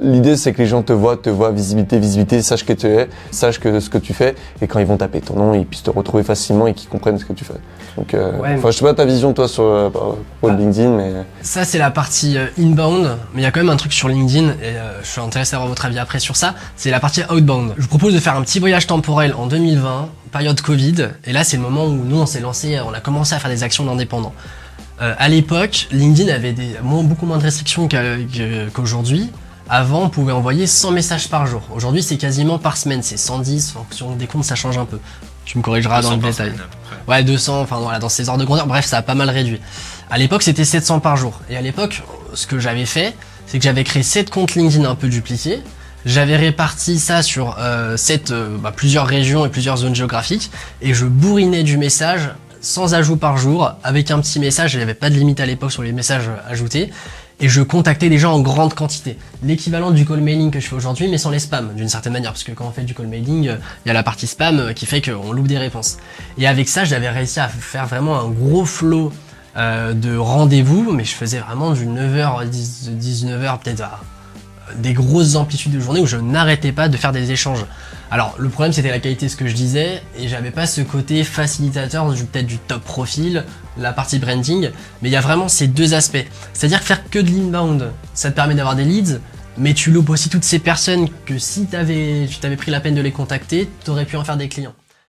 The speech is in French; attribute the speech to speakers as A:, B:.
A: L'idée, c'est que les gens te voient, visibilité, sachent que tu es, sachent que ce que tu fais, et quand ils vont taper ton nom, ils puissent te retrouver facilement et qu'ils comprennent ce que tu fais. Donc, je sais pas ta vision, toi, sur LinkedIn, mais...
B: Ça, c'est la partie inbound, mais il y a quand même un truc sur LinkedIn, et je suis intéressé à avoir votre avis après sur ça, c'est la partie outbound. Je vous propose de faire un petit voyage temporel en 2020, période Covid, et là, c'est le moment où nous, on s'est lancé, on a commencé à faire des actions d'indépendants. À l'époque, LinkedIn avait beaucoup moins de restrictions qu'aujourd'hui. Avant, on pouvait envoyer 100 messages par jour. Aujourd'hui, c'est quasiment par semaine. C'est 110, en fonction des comptes, ça change un peu. Tu me corrigeras dans le détail. Ouais, 200, enfin voilà, dans ces ordres de grandeur. Bref, ça a pas mal réduit. À l'époque, c'était 700 par jour. Et à l'époque, ce que j'avais fait, c'est que j'avais créé 7 comptes LinkedIn un peu dupliqués. J'avais réparti ça sur plusieurs régions et plusieurs zones géographiques. Et je bourrinais du message sans ajout par jour, avec un petit message. Il n'y avait pas de limite à l'époque sur les messages ajoutés. Et je contactais des gens en grande quantité. L'équivalent du call mailing que je fais aujourd'hui, mais sans les spams, d'une certaine manière. Parce que quand on fait du call mailing, il y a la partie spam qui fait qu'on loupe des réponses. Et avec ça, j'avais réussi à faire vraiment un gros flow de rendez-vous, mais je faisais vraiment du 9h, 19h, peut-être des grosses amplitudes de journée où je n'arrêtais pas de faire des échanges. Alors le problème c'était la qualité de ce que je disais et j'avais pas ce côté facilitateur peut-être du top profil, la partie branding, mais il y a vraiment ces deux aspects. C'est-à-dire que faire que de l'inbound, ça te permet d'avoir des leads, mais tu loupes aussi toutes ces personnes que si tu avais pris la peine de les contacter, tu aurais pu en faire des clients.